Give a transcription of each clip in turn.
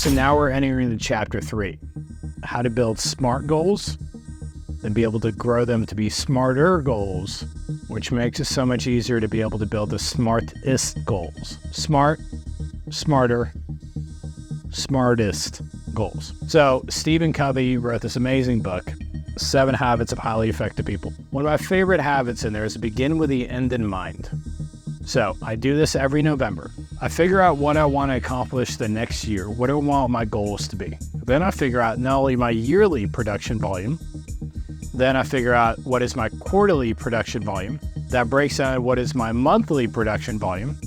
So now we're entering into chapter 3, how to build SMART goals and be able to grow them to be smarter goals, which makes it so much easier to be able to build the smartest goals. Smart, smarter, smartest goals. So Stephen Covey wrote this amazing book, 7 Habits of Highly Effective People. One of my favorite habits in there is to begin with the end in mind. So I do this every November. I figure out what I want to accomplish the next year. What do I want my goals to be? Then I figure out not only my yearly production volume, then I figure out what is my quarterly production volume. That breaks down what is my monthly production volume.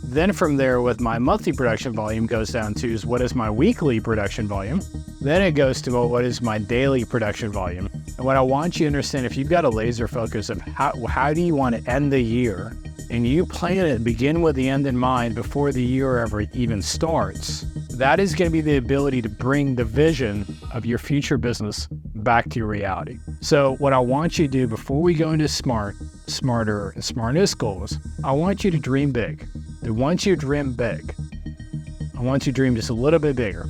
Then from there, with my monthly production volume goes down to is what is my weekly production volume. Then it goes to what is my daily production volume. And what I want you to understand, if you've got a laser focus of how do you want to end the year, and you plan it, begin with the end in mind before the year ever even starts, that is going to be the ability to bring the vision of your future business back to your reality. So what I want you to do before we go into smart, smarter, and smartest goals, I want you to dream big. And once you dream big, I want you to dream just a little bit bigger.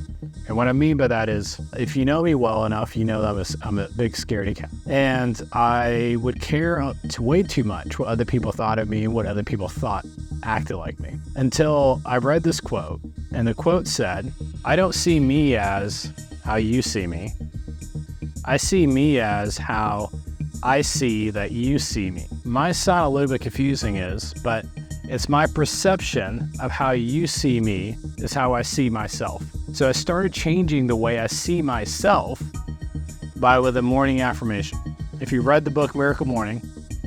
And what I mean by that is, if you know me well enough, you know that I'm a big scaredy cat. And I would care way too much what other people thought of me and what other people thought acted like me. Until I read this quote, and the quote said, I don't see me as how you see me. I see me as how I see that you see me. Might sound a little bit confusing but it's my perception of how you see me is how I see myself. So I started changing the way I see myself with a morning affirmation. If you read the book Miracle Morning,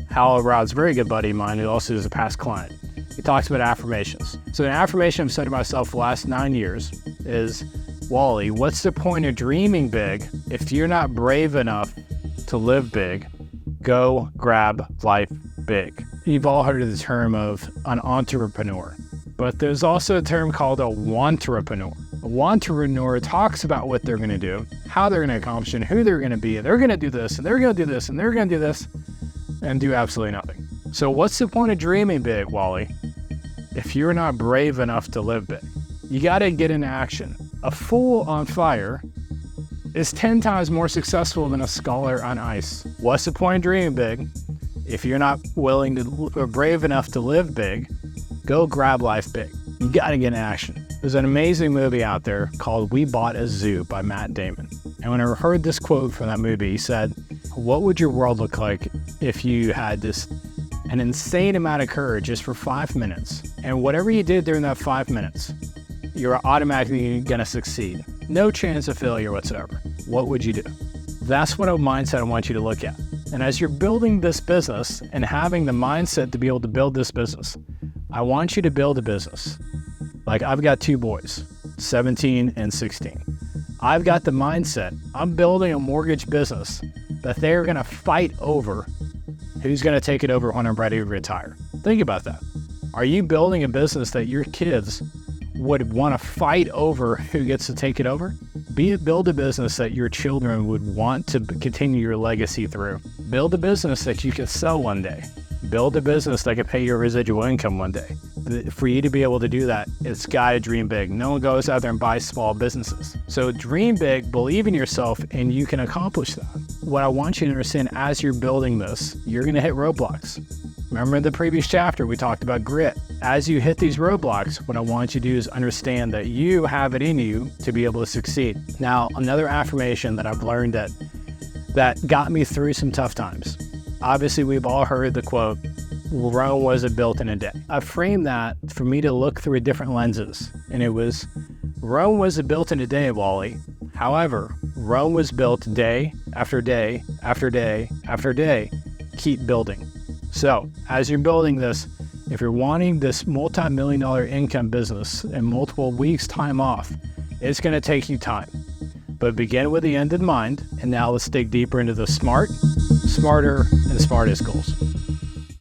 Hal Elrod's a very good buddy of mine who also is a past client. He talks about affirmations. So an affirmation I've said to myself the last 9 years is, Wally, what's the point of dreaming big if you're not brave enough to live big? Go grab life big. You've all heard of the term of an entrepreneur, but there's also a term called a wantrepreneur. A wantrepreneur talks about what they're going to do, how they're going to accomplish it, who they're going to be. They're going to do this, and they're going to do this, and they're going to do this, and do absolutely nothing. So what's the point of dreaming big, Wally, if you're not brave enough to live big? You got to get into action. A fool on fire is 10 times more successful than a scholar on ice. What's the point of dreaming big if you're not willing to or brave enough to live big? Go grab life big. You got to get in action. There's an amazing movie out there called We Bought a Zoo by Matt Damon. And when I heard this quote from that movie, he said, what would your world look like if you had an insane amount of courage just for 5 minutes? And whatever you did during that 5 minutes, you're automatically going to succeed. No chance of failure whatsoever. What would you do? That's what a mindset I want you to look at. And as you're building this business and having the mindset to be able to build this business, I want you to build a business. Like I've got 2 boys, 17 and 16. I've got the mindset. I'm building a mortgage business that they're going to fight over who's going to take it over when I'm ready to retire. Think about that. Are you building a business that your kids would want to fight over who gets to take it over? Build a business that your children would want to continue your legacy through. Build a business that you can sell one day. Build a business that can pay your residual income one day. For you to be able to do that, it's got to dream big. No one goes out there and buys small businesses. So dream big, believe in yourself, and you can accomplish that. What I want you to understand, as you're building this, you're going to hit roadblocks. Remember in the previous chapter, we talked about grit. As you hit these roadblocks, what I want you to do is understand that you have it in you to be able to succeed. Now, another affirmation that I've learned that got me through some tough times. Obviously, we've all heard the quote, Rome wasn't built in a day. I framed that for me to look through different lenses. And it was, Rome wasn't built in a day, Wally. However, Rome was built day after day after day after day. Keep building. So as you're building this, if you're wanting this multi-million-dollar income business in multiple weeks time off, it's going to take you time. But begin with the end in mind. And now let's dig deeper into the smart, smarter, and smartest goals.